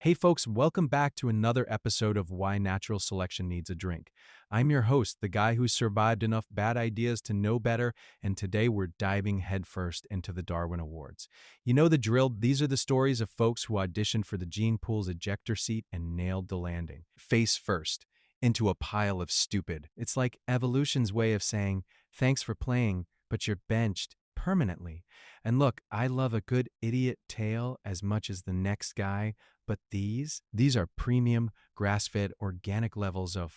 Hey folks, welcome back to another episode of Why Natural Selection Needs a Drink. I'm your host, the guy who survived enough bad ideas to know better, and today we're diving headfirst into the Darwin Awards. You know the drill, these are the stories of folks who auditioned for the gene pool's ejector seat and nailed the landing. Face first, into a pile of stupid. It's like evolution's way of saying, thanks for playing, but you're benched permanently. And look, I love a good idiot tale as much as the next guy, but these are premium, grass-fed, organic levels of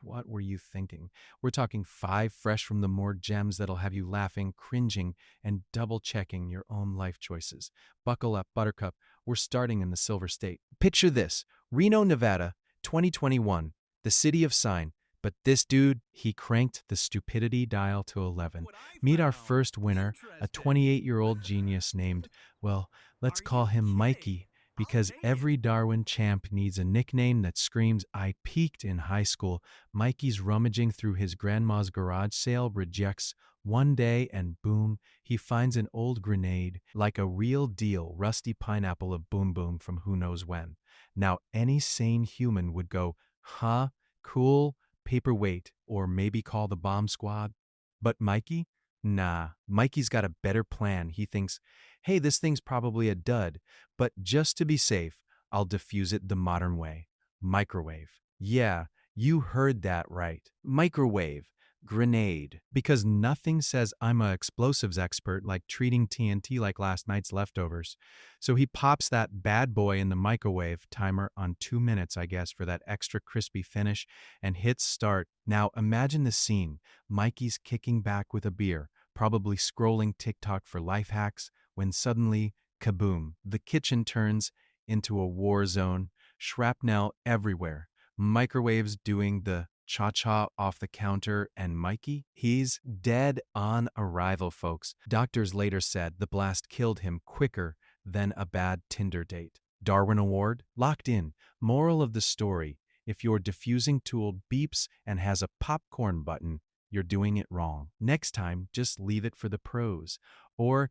what were you thinking? We're talking five fresh from the more gems that'll have you laughing, cringing, and double-checking your own life choices. Buckle up, Buttercup. We're starting in the Silver State. Picture this, Reno, Nevada, 2021, the city of sign. But this dude, he cranked the stupidity dial to 11. Meet our first winner, a 28-year-old genius named, well, let's call him Mikey, because every Darwin champ needs a nickname that screams, I peaked in high school. Mikey's rummaging through his grandma's garage sale, rejects one day, and boom, he finds an old grenade, like a real deal rusty pineapple of Boom Boom from who knows when. Now, any sane human would go, huh, cool, paperweight, or maybe call the bomb squad. But Mikey? Nah, Mikey's got a better plan. He thinks, hey, this thing's probably a dud, but just to be safe, I'll diffuse it the modern way. Microwave. Yeah, you heard that right. Microwave. Grenade. Because nothing says I'm a explosives expert like treating TNT like last night's leftovers. So he pops that bad boy in the microwave, timer on 2 minutes, I guess, for that extra crispy finish, and hits start. Now imagine the scene. Mikey's kicking back with a beer, probably scrolling TikTok for life hacks, when suddenly, kaboom, the kitchen turns into a war zone, shrapnel everywhere, microwaves doing the cha-cha off the counter, and Mikey, he's dead on arrival, folks. Doctors later said the blast killed him quicker than a bad Tinder date. Darwin Award? Locked in. Moral of the story, if your diffusing tool beeps and has a popcorn button, you're doing it wrong. Next time, just leave it for the pros. Or,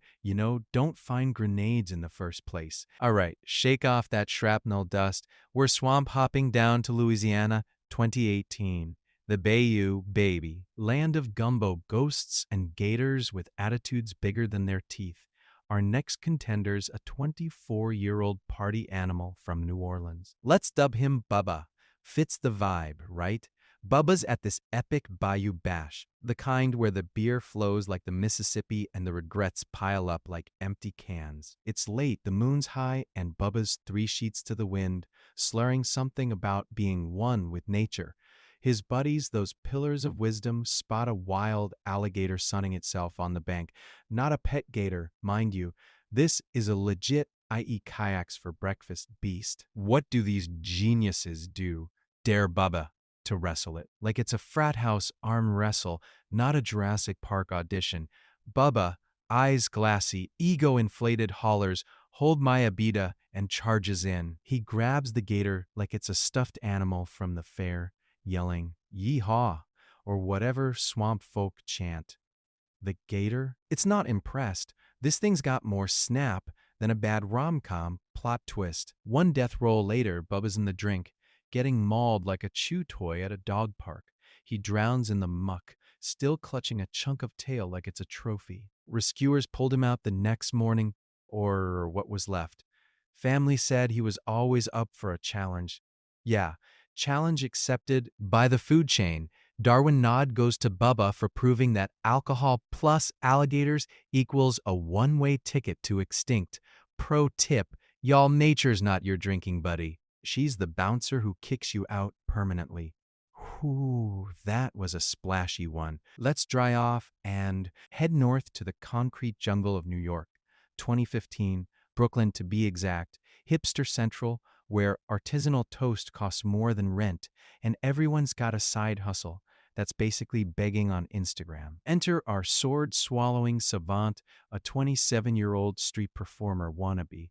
don't find grenades in the first place. All right, shake off that shrapnel dust. We're swamp hopping down to Louisiana, 2018. The Bayou, baby. Land of gumbo ghosts and gators with attitudes bigger than their teeth. Our next contender's a 24-year-old party animal from New Orleans. Let's dub him Bubba. Fits the vibe, right? Bubba's at this epic Bayou Bash, the kind where the beer flows like the Mississippi and the regrets pile up like empty cans. It's late, the moon's high, and Bubba's 3 sheets to the wind, slurring something about being one with nature. His buddies, those pillars of wisdom, spot a wild alligator sunning itself on the bank. Not a pet gator, mind you. This is a legit I eat kayaks for breakfast beast. What do these geniuses do? Dare Bubba to wrestle it. Like it's a frat house arm wrestle, not a Jurassic Park audition. Bubba, eyes glassy, ego inflated hollers, hold my abita, and charges in. He grabs the gator like it's a stuffed animal from the fair, yelling, yeehaw, or whatever swamp folk chant. The gator? It's not impressed. This thing's got more snap than a bad rom-com plot twist. One death roll later, Bubba's in the drink, getting mauled like a chew toy at a dog park. He drowns in the muck, still clutching a chunk of tail like it's a trophy. Rescuers pulled him out the next morning, or what was left. Family said he was always up for a challenge. Yeah, challenge accepted by the food chain. Darwin nod goes to Bubba for proving that alcohol plus alligators equals a one-way ticket to extinct. Pro tip, y'all, nature's not your drinking buddy. She's the bouncer who kicks you out permanently. Whew, that was a splashy one. Let's dry off and head north to the concrete jungle of New York. 2015, Brooklyn to be exact, hipster central, where artisanal toast costs more than rent, and everyone's got a side hustle that's basically begging on Instagram. Enter our sword-swallowing savant, a 27-year-old street performer wannabe.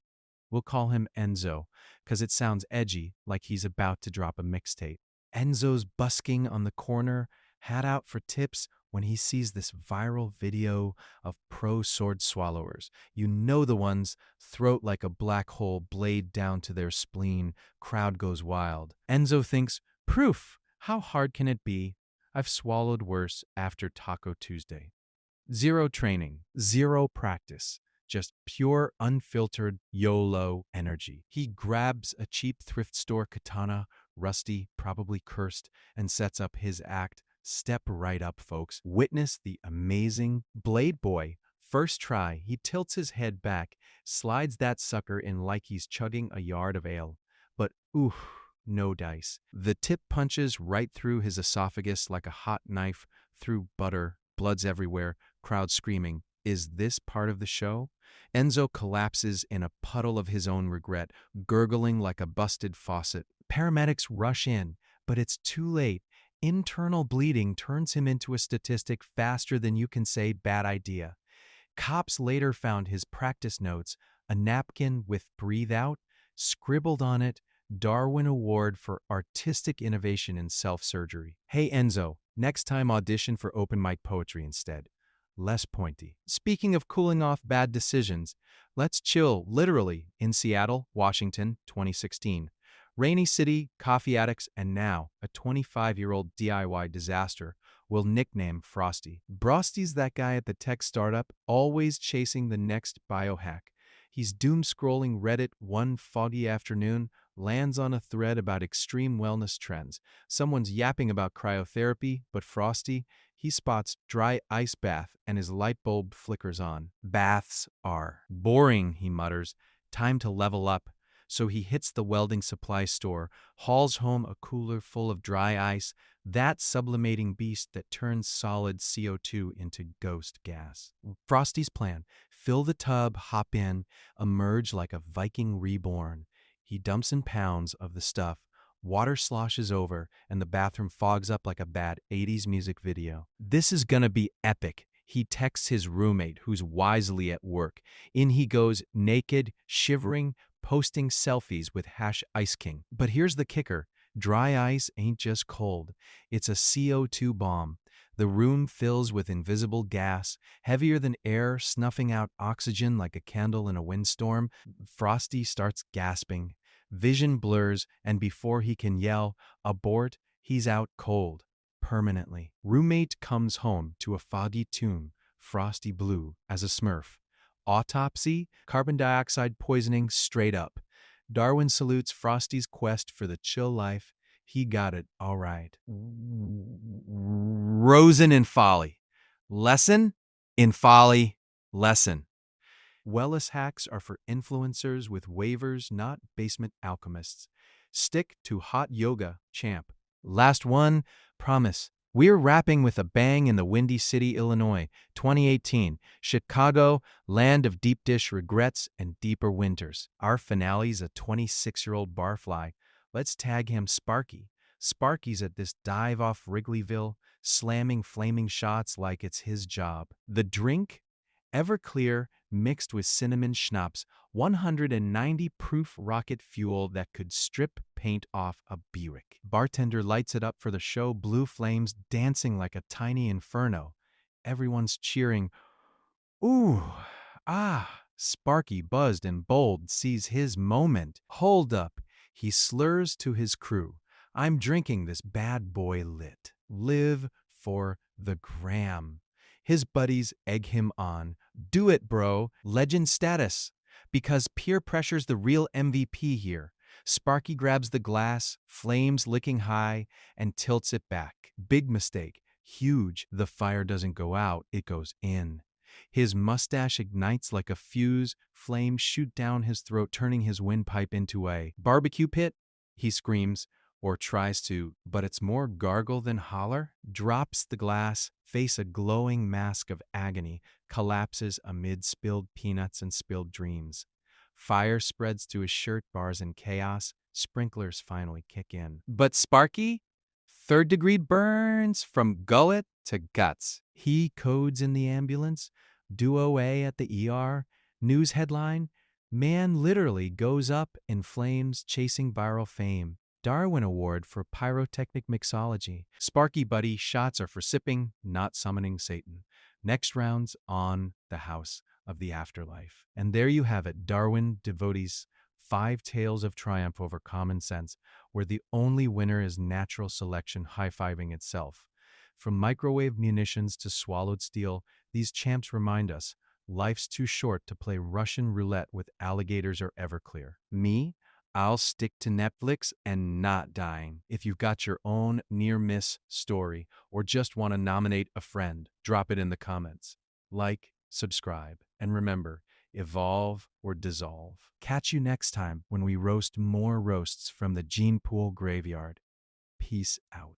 We'll call him Enzo, because it sounds edgy, like he's about to drop a mixtape. Enzo's busking on the corner, hat out for tips, when he sees this viral video of pro sword swallowers. You know the ones, throat like a black hole, blade down to their spleen, crowd goes wild. Enzo thinks, proof! How hard can it be? I've swallowed worse after Taco Tuesday. Zero training, zero practice, just pure, unfiltered YOLO energy. He grabs a cheap thrift store katana, rusty, probably cursed, and sets up his act. Step right up, folks. Witness the amazing Blade Boy. First try, he tilts his head back, slides that sucker in like he's chugging a yard of ale. But ooh, no dice. The tip punches right through his esophagus like a hot knife through butter, blood's everywhere, crowd screaming. Is this part of the show? Enzo collapses in a puddle of his own regret, gurgling like a busted faucet. Paramedics rush in, but it's too late. Internal bleeding turns him into a statistic faster than you can say bad idea. Cops later found his practice notes, a napkin with breathe out, scribbled on it, Darwin Award for Artistic Innovation in Self-Surgery. Hey Enzo, next time audition for open mic poetry instead. Less pointy. Speaking of cooling off bad decisions, let's chill, literally, in Seattle, Washington, 2016. Rainy city, coffee addicts, and now a 25-year-old DIY disaster will nickname Frosty. Frosty's that guy at the tech startup, always chasing the next biohack. He's doom-scrolling Reddit one foggy afternoon, lands on a thread about extreme wellness trends. Someone's yapping about cryotherapy, but Frosty, he spots dry ice bath and his light bulb flickers on. Baths are boring, he mutters. Time to level up. So he hits the welding supply store, hauls home a cooler full of dry ice, that sublimating beast that turns solid CO2 into ghost gas. Frosty's plan: fill the tub, hop in, emerge like a Viking reborn. He dumps in pounds of the stuff, water sloshes over, and the bathroom fogs up like a bad 80s music video. This is gonna be epic. He texts his roommate, who's wisely at work. In he goes, naked, shivering, posting selfies with #IceKing. But here's the kicker. Dry ice ain't just cold. It's a CO2 bomb. The room fills with invisible gas, heavier than air, snuffing out oxygen like a candle in a windstorm. Frosty starts gasping. Vision blurs, and before he can yell, abort, he's out cold. Permanently. Roommate comes home to a foggy tomb, frosty blue as a smurf. Autopsy, carbon dioxide poisoning straight up. Darwin salutes Frosty's quest for the chill life. He got it all right. Rosen in folly. Lesson? In folly, lesson. Wellness hacks are for influencers with waivers, not basement alchemists. Stick to hot yoga, champ. Last one, promise. We're wrapping with a bang in the Windy City, Illinois, 2018. Chicago, land of deep dish regrets and deeper winters. Our finale's a 26-year-old barfly. Let's tag him Sparky. Sparky's at this dive off Wrigleyville, slamming flaming shots like it's his job. The drink? Everclear mixed with cinnamon schnapps, 190 proof rocket fuel that could strip paint off a Buick. Bartender lights it up for the show, blue flames dancing like a tiny inferno. Everyone's cheering. Ooh, ah. Sparky, buzzed and bold, sees his moment. Hold up. He slurs to his crew. I'm drinking this bad boy lit. Live for the gram. His buddies egg him on. Do it, bro. Legend status. Because peer pressure's the real MVP here. Sparky grabs the glass, flames licking high, and tilts it back. Big mistake. Huge. The fire doesn't go out, it goes in. His mustache ignites like a fuse. Flames shoot down his throat, turning his windpipe into a barbecue pit. He screams, or tries to, but it's more gargle than holler. Drops the glass, face a glowing mask of agony, collapses amid spilled peanuts and spilled dreams. Fire spreads to his shirt, bars in chaos. Sprinklers finally kick in. But Sparky? Third-degree burns from gullet to guts. He codes in the ambulance. Duo A at the ER. News headline: man literally goes up in flames chasing viral fame. Darwin Award for pyrotechnic mixology. Sparky Buddy shots are for sipping, not summoning Satan. Next round's on the House of the Afterlife. And there you have it, Darwin devotees' 5 tales of triumph over common sense, where the only winner is natural selection high-fiving itself. From microwave munitions to swallowed steel, these champs remind us life's too short to play Russian roulette with alligators or Everclear. Me? I'll stick to Netflix and not dying. If you've got your own near-miss story or just want to nominate a friend, drop it in the comments. Like, subscribe, and remember, evolve or dissolve. Catch you next time when we roast more roasts from the gene pool graveyard. Peace out.